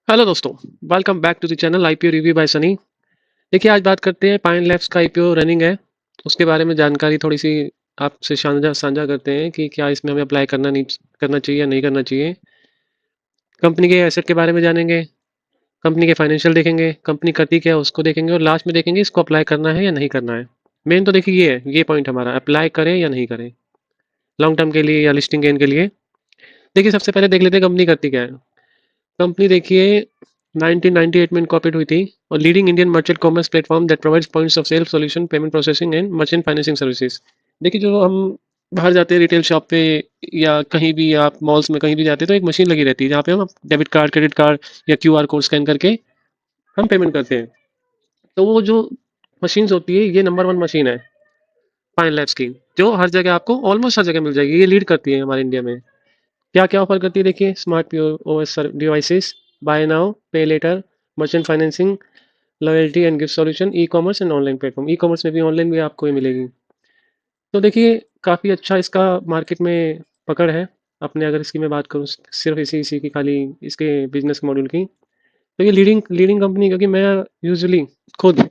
Hello दोस्तों, welcome back to the channel IPO review by Sunny. देखिए आज बात करते हैं पाइन लैब्स का आईपीओ रनिंग है, उसके बारे में जानकारी थोड़ी सी आपसे साझा साझा करते हैं कि क्या इसमें हमें अप्लाई करना नहीं करना चाहिए या नहीं करना चाहिए। कंपनी के एसेट के बारे में जानेंगे, कंपनी के फाइनेंशियल देखेंगे, कंपनी करती क्या है उसको देखेंगे और लास्ट में देखेंगे इसको अप्लाई करना है या नहीं करना है। मेन तो देखिए ये है, ये पॉइंट हमारा अप्लाई करें या नहीं करें लॉन्ग टर्म के लिए या लिस्टिंग गेन के लिए। देखिए सबसे पहले देख लेते हैं कंपनी करती क्या है। कंपनी देखिए 1998 में इनकॉर्पोरेट हुई थी और leading Indian merchant commerce platform that provides points of sale solution payment processing and merchant financing services. देखिए जो हम बाहर जाते हैं रिटेल शॉप पे या कहीं भी आप मॉल्स में कहीं भी जाते हैं तो एक मशीन लगी रहती है जहाँ पे हम डेबिट कार्ड क्रेडिट कार्ड या क्यूआर कोड स्कैन करके हम पेमेंट करते हैं। तो वो जो मशीन्स होती है ये नंबर वन मशीन है फाइन लैब्स की, जो हर जगह आपको ऑलमोस्ट हर जगह मिल जाएगी। ये लीड करती है हमारे इंडिया में। क्या क्या ऑफर करती है देखिए, smart OS devices, buy now pay later, merchant financing, loyalty and gift solution, e commerce and online platform. E commerce में भी ऑनलाइन भी आपको ये मिलेगी। तो देखिए काफ़ी अच्छा इसका मार्केट में पकड़ है। अपने अगर इसकी मैं बात करूँ सिर्फ इसी इसी की खाली इसके बिजनेस मॉड्यूल की, तो ये लीडिंग लीडिंग कंपनी, क्योंकि मैं यूजुअली खुद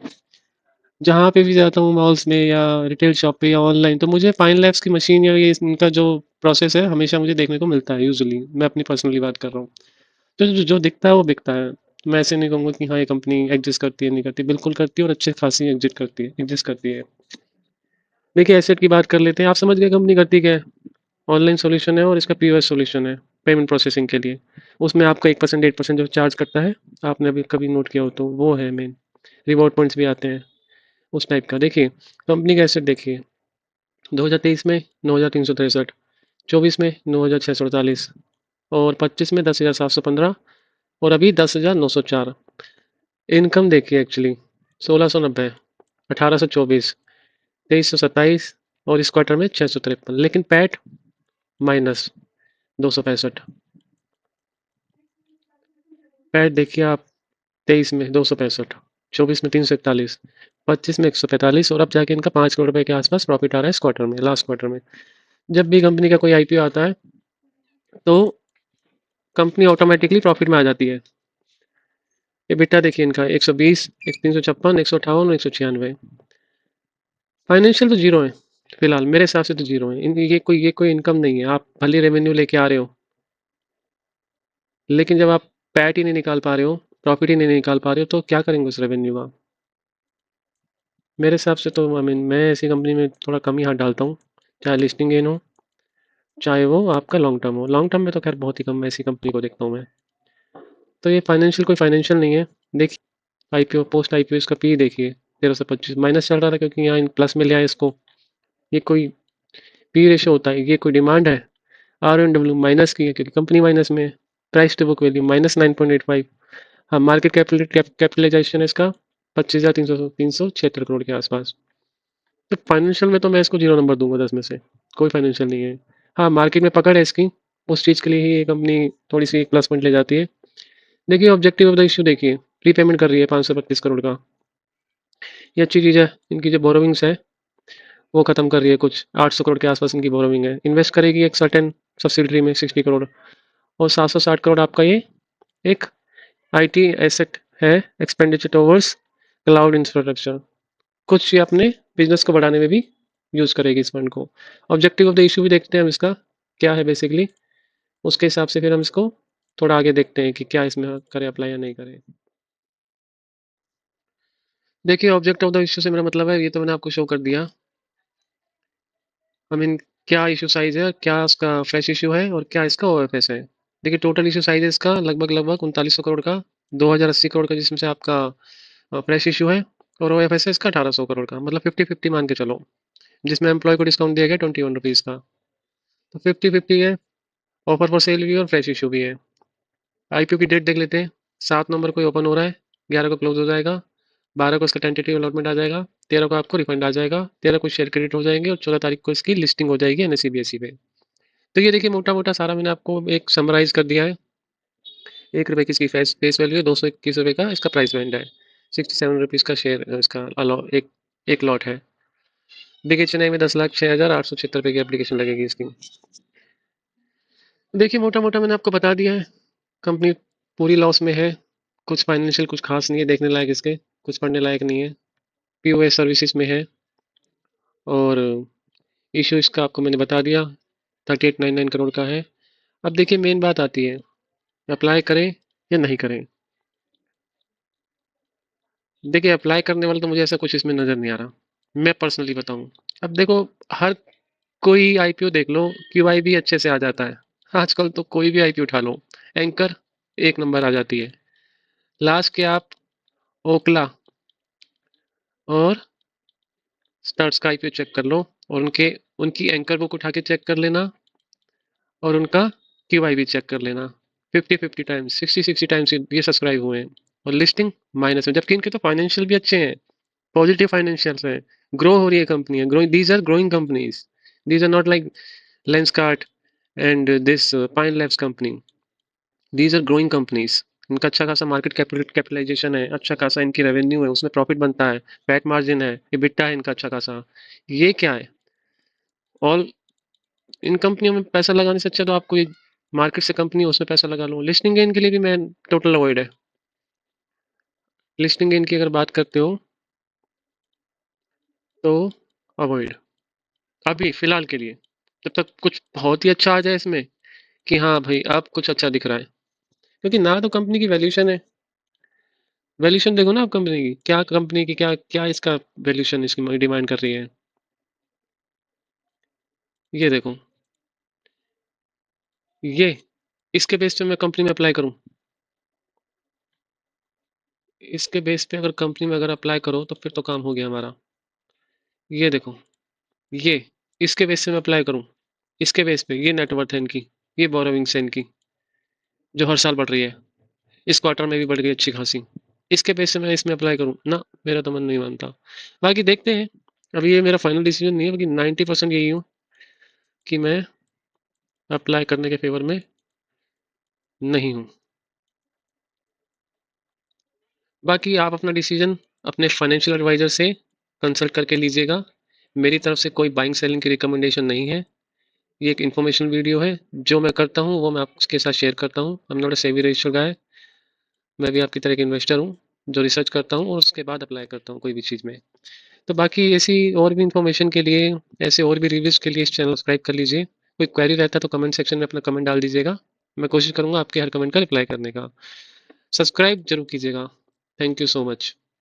जहाँ पे भी जाता हूँ मॉल्स में या रिटेल शॉप पे या ऑनलाइन, तो मुझे फाइन लैब्स की मशीन या ये इनका जो प्रोसेस है हमेशा मुझे देखने को मिलता है। यूजुअली मैं अपनी पर्सनली बात कर रहा हूँ, तो जो दिखता है वो बिकता है। मैं ऐसे नहीं कहूँगा कि हाँ ये कंपनी एग्जिस्ट करती है नहीं करती, बिल्कुल करती है और अच्छे खासी एग्जिस्ट करती है। देखिए एसेट की बात कर लेते हैं, आप समझ गए कंपनी करती क्या है। ऑनलाइन सॉल्यूशन है और इसका पीओएस सॉल्यूशन है पेमेंट प्रोसेसिंग के लिए। उसमें आपका 1% 8% जो चार्ज करता है, आपने अभी कभी नोट किया हो तो वो है मेन। रिवॉर्ड पॉइंट्स भी आते हैं उस टाइप का। देखिए कंपनी का एसेट देखिए, 2023 में 9,363, 24 में 9,648 और 25 में 10,715 और अभी 10,904। इनकम देखिए एक्चुअली 1,690, 1,824, 2,327 और इस क्वार्टर में 653, लेकिन पैट माइनस 265। पैट देखिए आप, 23 में 265, 24 में 341, 25 में 145 और अब जाके इनका 5 करोड़ रुपए के आसपास प्रॉफिट आ रहा है इस क्वार्टर में, लास्ट क्वार्टर में। जब भी कंपनी का कोई आईपीओ आता है तो कंपनी ऑटोमेटिकली प्रॉफिट में आ जाती है। ये बिटा देखिए इनका 120, 356, 158 और 196। फाइनेंशियल तो जीरो है फिलहाल, मेरे हिसाब से तो जीरो है। ये कोई इनकम नहीं है। आप भले रेवेन्यू लेके आ रहे हो, लेकिन जब आप पैट ही नहीं निकाल पा रहे हो, प्रॉफिट ही नहीं निकाल पा रहे हो, तो क्या करेंगे उस रेवेन्यू का। मेरे हिसाब से तो आई मीन मैं ऐसी कंपनी में थोड़ा कम ही हाथ डालता हूँ, चाहे लिस्टिंग गेन हो चाहे वो आपका लॉन्ग टर्म हो। लॉन्ग टर्म में तो खैर बहुत ही कम ऐसी कंपनी को देखता हूँ मैं। तो ये फाइनेंशियल कोई फाइनेंशियल नहीं है। देखिए आईपीओ पोस्ट आईपीओ इसका पी देखिए, 1325 माइनस चल रहा था क्योंकि यहाँ प्लस में ले आए इसको। ये कोई पी रेशो होता है, ये कोई डिमांड है। आर एन डब्ल्यू माइनस की है क्योंकि कंपनी माइनस में है। Price to book value -9.85। हाँ मार्केट कैपिटलाइजेशन है इसका 25,376 करोड़ के आसपास। तो फाइनेंशियल में तो मैं इसको जीरो नंबर दूंगा 10 में से। कोई फाइनेंशियल नहीं है। हाँ मार्केट में पकड़ है इसकी, उस चीज़ के लिए ही ये कंपनी थोड़ी सी प्लस पॉइंट ले जाती है। देखिए ऑब्जेक्टिव ऑफ द इशू देखिए, प्री पेमेंट कर रही है 532 करोड़ का। ये अच्छी चीज़ है। इनकी जो बोरोविंग्स है वो खत्म कर रही है, कुछ 800 करोड़ के आसपास इनकी बोरोविंग है। इन्वेस्ट करेगी एक सर्टेन सब्सिडरी में 60 करोड़, और 760 करोड़ आपका ये एक आईटी एसेट है, एक्सपेंडिचर टुवर्ड्स क्लाउड इंफ्रास्ट्रक्चर। कुछ ये अपने बिजनेस को बढ़ाने में भी यूज़ करेगी इस फंड को। ऑब्जेक्टिव ऑफ द इशू भी देखते हैं हम इसका क्या है बेसिकली, उसके हिसाब से फिर हम इसको थोड़ा आगे देखते हैं कि क्या इसमें करें अप्लाई या नहीं करें। देखिए ऑब्जेक्ट ऑफ द इशू से मेरा मतलब है, ये तो मैंने आपको शो कर दिया। आई मीन क्या इशू साइज है, क्या उसका फ्रेश इशू है और क्या इसका ओएफएस है। देखिए टोटल इशू साइज है इसका लगभग लगभग 3900 करोड़ का, 2080 करोड़ का जिसमें से आपका फ्रेश इशू है, और ओएफएस है इसका 1800 करोड़ का, मतलब 50-50 मान के चलो। जिसमें एम्प्लॉय को डिस्काउंट दिया गया 21 रुपीज़ का, तो 50-50 है। ऑफर फॉर सेल भी है और फ्रेश इशू भी है। आईपीओ की डेट देख लेते हैं। 7 नवंबर को ओपन हो रहा है, 11 को क्लोज हो जाएगा, 12 को इसका टेंटेटिव अलॉटमेंट आ जाएगा, 13 को आपको रिफंड आ जाएगा, 13 को शेयर क्रेडिट हो जाएंगे और 14 तारीख को इसकी लिस्टिंग हो जाएगी एनएसई बीएसई पे। तो ये देखिए मोटा मोटा सारा मैंने आपको एक समराइज कर दिया है। 1 रुपये की इसकी फेस वैल्यू है, 221 रुपये का इसका प्राइस बैंड है, 67 रुपीज़ का शेयर इसका अलाउ एक एक लॉट है। बीके चेन्नई में 10,06,876 की एप्लीकेशन लगेगी इसकी। देखिए मोटा मोटा मैंने आपको बता दिया है। कंपनी पूरी लॉस में है, कुछ फाइनेंशियल कुछ खास नहीं है देखने लायक इसके, कुछ पढ़ने लायक नहीं है। पीओएस सर्विसेज में है और इशू इसका आपको मैंने बता दिया, 3899 करोड़ का है। अब देखिए मेन बात आती है, अप्लाई करें या नहीं करें। देखिए अप्लाई करने वाला तो मुझे ऐसा कुछ इसमें नज़र नहीं आ रहा, मैं पर्सनली बताऊं। अब देखो, हर कोई आईपीओ देख लो, क्यूआई भी अच्छे से आ जाता है आजकल, तो कोई भी आईपीओ उठा लो, एंकर एक नंबर आ जाती है। लास्ट के आप ओकला और स्टार्स का आईपीओ चेक कर लो, और उनकी एंकर बुक उठा के चेक कर लेना, और उनका क्यूआई भी चेक कर लेना। 50-50 टाइम्स, 60-60 टाइम्स ये सब्सक्राइब हुए हैं, और लिस्टिंग माइनस में, जबकि इनके तो फाइनेंशियल भी अच्छे हैं, पॉजिटिव फाइनेंशियल्स हैं, ग्रो हो रही है कंपनी है, growing, these are growing companies, these are not like Lenskart and this Pine Labs company, these are growing companies. इनका अच्छा खासा मार्केट कैपिटलाइजेशन है, अच्छा खासा इनकी रेवेन्यू है, उसमें प्रॉफिट बनता है, पैट मार्जिन है, EBITDA है इनका अच्छा खासा। ये क्या है, ऑल इन कंपनियों में पैसा लगाने से अच्छा तो आप कोई मार्केट से कंपनी है उसमें पैसा लगा लो। लिस्टिंग गेन के लिए भी मैं टोटल अवॉइड है। लिस्टिंग गेन की अगर बात करते हो तो अवॉइड, अभी फिलहाल के लिए, जब तक कुछ बहुत ही अच्छा आ जाए इसमें कि हाँ भाई अब कुछ अच्छा दिख रहा है। क्योंकि ना तो कंपनी की वैल्यूशन है, वैल्यूशन देखो ना आप कंपनी की, क्या कंपनी की क्या क्या इसका वैल्यूशन इसकी डिमांड कर रही है, ये देखो, ये इसके बेस पे मैं कंपनी में अप्लाई करूं, इसके बेस पे अगर कंपनी में अगर अप्लाई करो तो फिर तो काम हो गया हमारा। ये देखो, ये इसके बेस पे मैं अप्लाई करूं, इसके बेस पे ये नेटवर्थ है इनकी, ये बोरोविंग्स है इनकी, जो हर साल बढ़ रही है, इस क्वार्टर में भी बढ़ गई अच्छी खासी। इसके बेस से मैं इसमें अप्लाई करूं ना, मेरा तो मन नहीं मानता। बाकी देखते हैं, अभी ये मेरा फाइनल डिसीजन नहीं है, बाकी 90% यही हूँ कि मैं अप्लाई करने के फेवर में नहीं हूँ। बाकी आप अपना डिसीजन अपने फाइनेंशियल एडवाइजर से कंसल्ट करके लीजिएगा। मेरी तरफ से कोई बाइंग सेलिंग की रिकमेंडेशन नहीं है, ये एक इन्फॉर्मेशन वीडियो है, जो मैं करता हूँ वो मैं आपके साथ शेयर करता हूँ। I am not a SEBI registered guy, मैं भी आपकी तरह एक इन्वेस्टर हूँ जो रिसर्च करता हूँ और उसके बाद अप्लाई करता हूँ कोई भी चीज़ में। तो बाकी ऐसी और भी इन्फॉर्मेशन के लिए, ऐसे और भी रिव्यूज़ के लिए इस चैनल सब्सक्राइब कर लीजिए। कोई क्वेरी रहता है तो कमेंट सेक्शन में अपना कमेंट डाल दीजिएगा, मैं कोशिश करूँगा आपके हर कमेंट का रिप्लाई करने का। सब्सक्राइब जरूर कीजिएगा। Thank you so much.